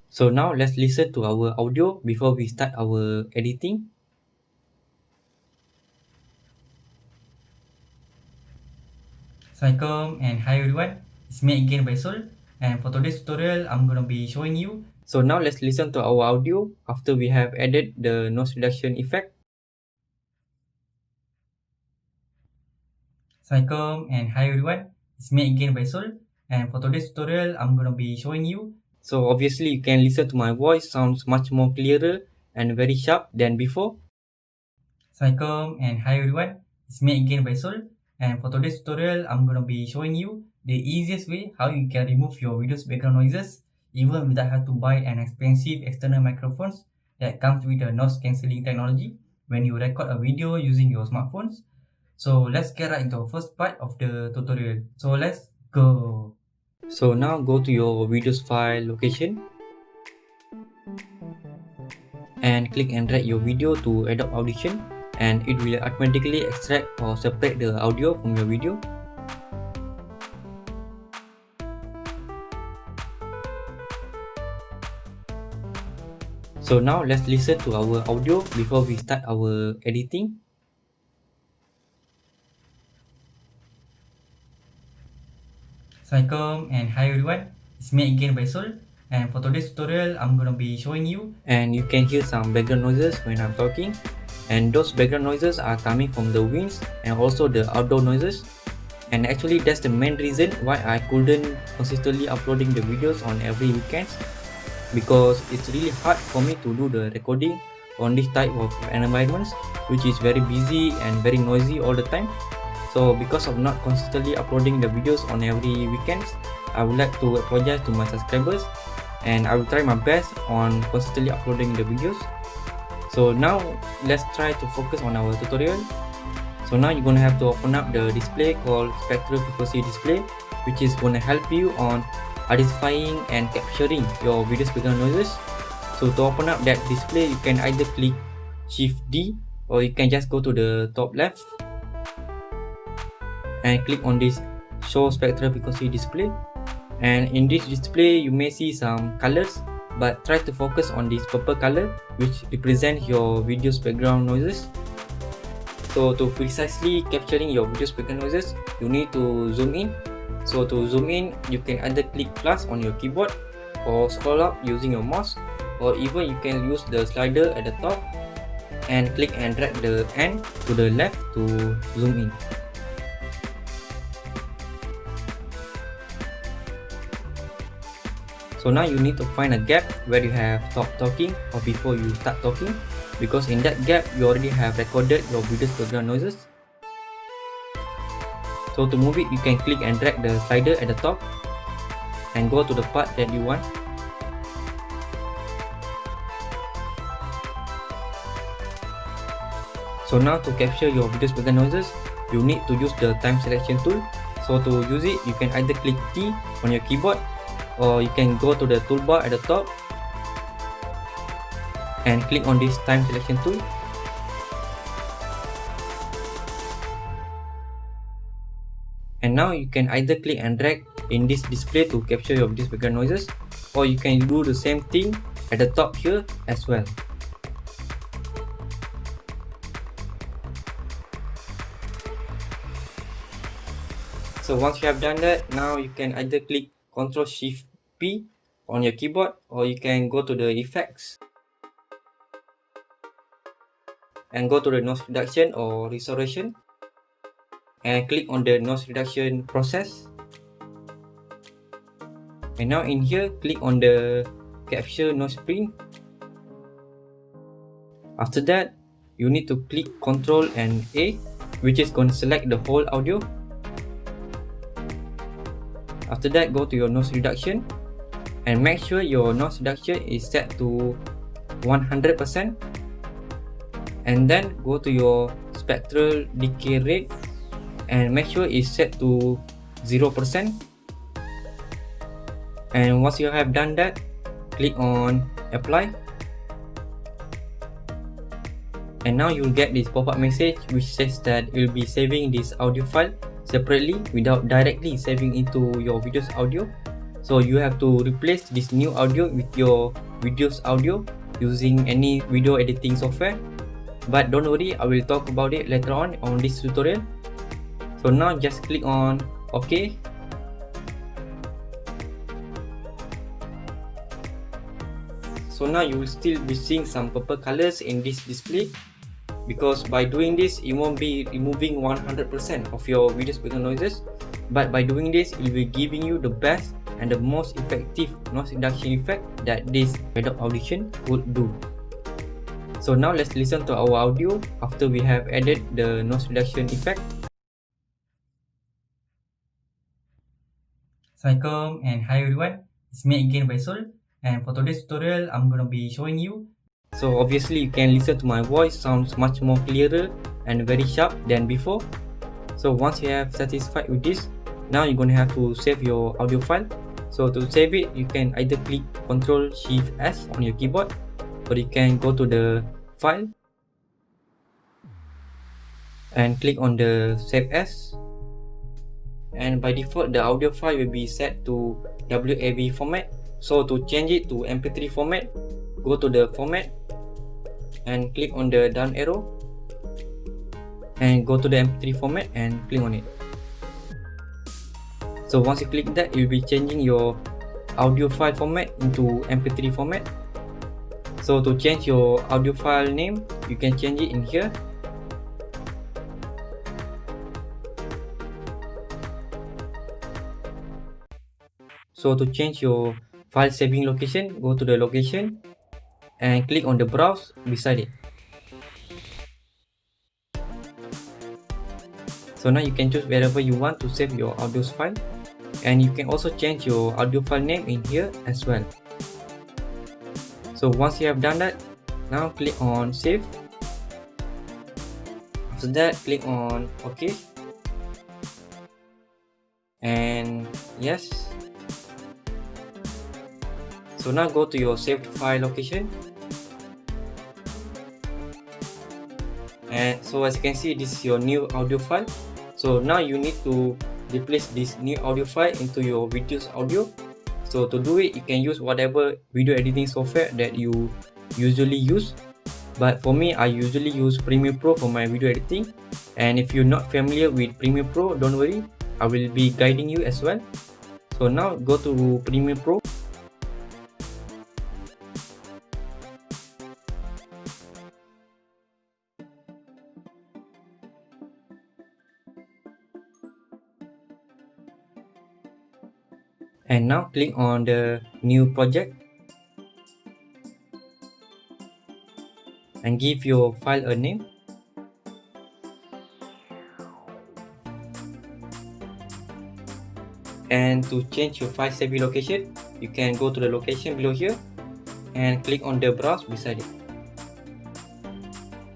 So now let's listen to our audio before we start our editing. Assalamualaikum and hi everyone, it's me again Baisol, and for today's tutorial I'm gonna be showing you. So now let's listen to our audio after we have added the noise reduction effect. Assalamualaikum and hi everyone, it's me again Baisol, and for today's tutorial I'm gonna be showing you. So obviously you can listen to my voice sounds much more clearer and very sharp than before. Assalamualaikum and hi everyone, it's me again Baisol, and for today's tutorial I'm gonna be showing you the easiest way how you can remove your video's background noises even without having to buy an expensive external microphones that comes with a noise cancelling technology when you record a video using your smartphones. So let's get right into the first part of the tutorial. So let's go. So now go to your videos file location and click and drag your video to Adobe Audition, and it will automatically extract or separate the audio from your video. So now let's listen to our audio before we start our editing. Assalamualaikum and hi everyone, it's me again Baisol, and for today's tutorial I'm gonna be showing you. And you can hear some background noises when I'm talking, and those background noises are coming from the winds and also the outdoor noises. And actually that's the main reason why I couldn't consistently uploading the videos on every weekends, because it's really hard for me to do the recording on this type of environments which is very busy and very noisy all the time. So because of not consistently uploading the videos on every weekends, I would like to apologize to my subscribers, and I will try my best on consistently uploading the videos. So now let's try to focus on our tutorial. So now you're gonna have to open up the display called spectral frequency display, which is gonna help you on identifying and capturing your video's background noises. So to open up that display, you can either click Shift D, or you can just go to the top left and click on this show spectral frequency display. And in this display you may see some colors, but try to focus on this purple color which represents your video's background noises. So to precisely capturing your video's background noises, you need to zoom in. So to zoom in, you can either click plus on your keyboard or scroll up using your mouse, or even you can use the slider at the top and click and drag the end to the left to zoom in. So now you need to find a gap where you have stopped talking or before you start talking, because in that gap you already have recorded your video's background noises. So to move it, you can click and drag the slider at the top and go to the part that you want. So now to capture your video's background noises, you need to use the time selection tool. So to use it, you can either click T on your keyboard, or you can go to the toolbar at the top and click on this time selection tool. And now you can either click and drag in this display to capture your video's background noises, or you can do the same thing at the top here as well. So once you have done that, now you can either click Ctrl Shift P on your keyboard, or you can go to the effects and go to the noise reduction or restoration and click on the noise reduction process. And now in here, click on the capture noise print. After that, you need to click Ctrl and A, which is going to select the whole audio. After that, go to your noise reduction and make sure your noise reduction is set to 100%, and then go to your spectral decay rate and make sure it's set to 0%. And once you have done that, click on apply, and now you'll get this pop-up message which says that you'll be saving this audio file separately without directly saving into your video's audio. So you have to replace this new audio with your video's audio using any video editing software. But don't worry, I will talk about it later on this tutorial. So now just click on OK. So now you will still be seeing some purple colors in this display, because by doing this it won't be removing 100% of your video's background noises, but by doing this it will be giving you the best and the most effective noise reduction effect that this Adobe Audition would do. So now let's listen to our audio after we have added the noise reduction effect. Assalamualaikum and hi everyone, it's me again Baisol, and for today's tutorial I'm gonna be showing you. So obviously you can listen to my voice sounds much more clearer and very sharp than before. So once you have satisfied with this, now you're gonna have to save your audio file. So to save it, you can either click Ctrl+Shift+S on your keyboard, or you can go to the file and click on the Save As. And by default the audio file will be set to WAV format. So to change it to MP3 format, go to the format and click on the down arrow and go to the MP3 format and click on it. So once you click that, you'll be changing your audio file format into MP3 format. So to change your audio file name, you can change it in here. So to change your file saving location, go to the location and click on the browse beside it. So now you can choose wherever you want to save your audio file, and you can also change your audio file name in here as well. So once you have done that, now click on save. After that, click on OK and yes. So now go to your saved file location, and so as you can see, this is your new audio file. So now you need to replace this new audio file into your video's audio. So to do it, you can use whatever video editing software that you usually use, but for me I usually use Premiere Pro for my video editing. And if you're not familiar with Premiere Pro, don't worry, I will be guiding you as well. So now go to Premiere Pro. And now click on the new project and give your file a name. And to change your file saving location, you can go to the location below here and click on the browse beside it.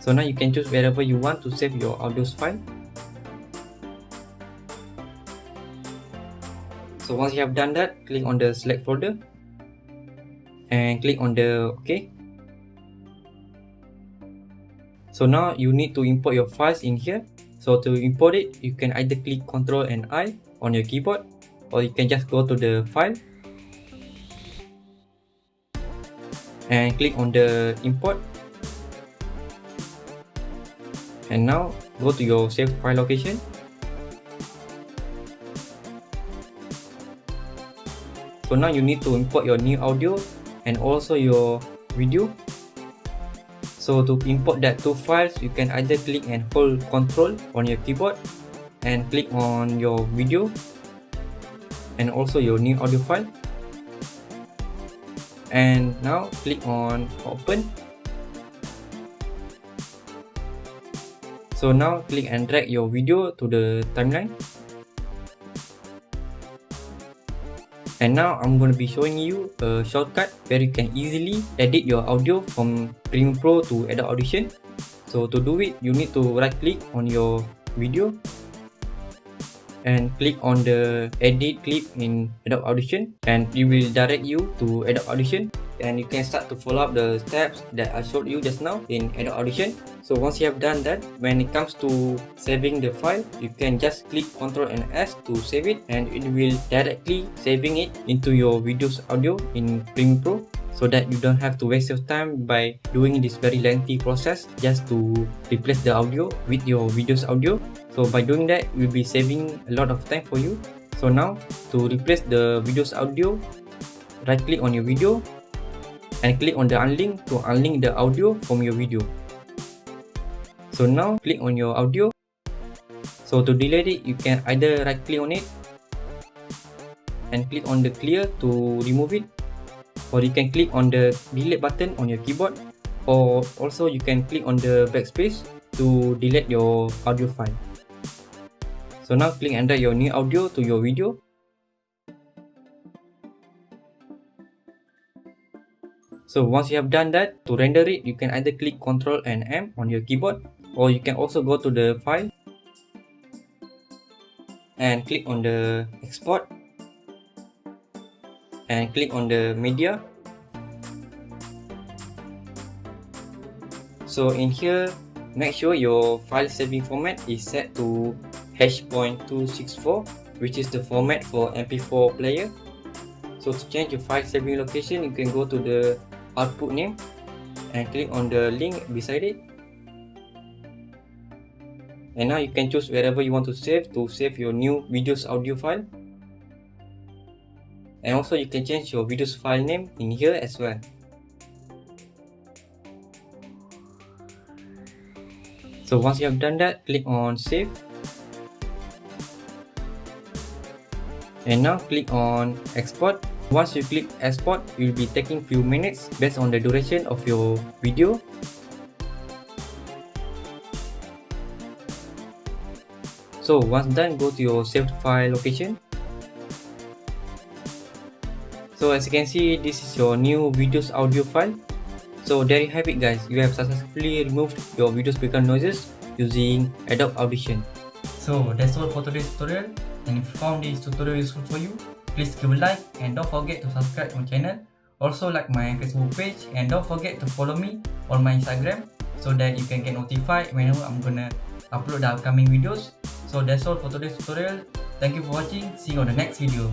So now you can choose wherever you want to save your audio file. So once you have done that, click on the select folder and click on the OK. So now you need to import your files in here. So to import it, you can either click Ctrl and I on your keyboard, or you can just go to the file and click on the import, and now go to your saved file location. So now you need to import your new audio and also your video. So to import that two files, you can either click and hold Ctrl on your keyboard and click on your video and also your new audio file, and now click on open. So now click and drag your video to the timeline. And now I'm going to be showing you a shortcut where you can easily edit your audio from Premiere Pro to Adobe Audition. So to do it, you need to right click on your video and click on the edit clip in Adobe Audition, and it will direct you to Adobe Audition. and you can start to follow up the steps that I showed you just now in Adobe Audition. So once you have done that, when it comes to saving the file, you can just click Ctrl and S to save it, and it will directly saving it into your videos audio in Premiere Pro, so that you don't have to waste your time by doing this very lengthy process just to replace the audio with your videos audio. So by doing that, you'll be saving a lot of time for you. So now, to replace the videos audio, right click on your video and click on the unlink to unlink the audio from your video. So now click on your audio. So to delete it, you can either right click on it and click on the clear to remove it, or you can click on the delete button on your keyboard, or also you can click on the backspace to delete your audio file. So now click and drag your new audio to your video. So once you have done that, to render it, you can either click Ctrl and M on your keyboard, or you can also go to the file and click on the export and click on the media. So in here, make sure your file saving format is set to H.264, which is the format for MP4 player. So to change your file saving location, you can go to the output name and click on the link beside it. And now you can choose wherever you want to save your new videos audio file. And also you can change your videos file name in here as well. So once you have done that, click on save. And now click on export. Once you click export, it will be taking few minutes based on the duration of your video. So once done, go to your saved file location. So as you can see, this is your new videos audio file. So there you have it guys, you have successfully removed your videos background noises using Adobe Audition. So that's all for today's tutorial, and if you found this tutorial useful for you, please give a like and don't forget to subscribe to my channel. Also like my Facebook page and don't forget to follow me on my Instagram so that you can get notified whenever I'm gonna upload the upcoming videos. So that's all for today's tutorial. Thank you for watching. See you on the next video.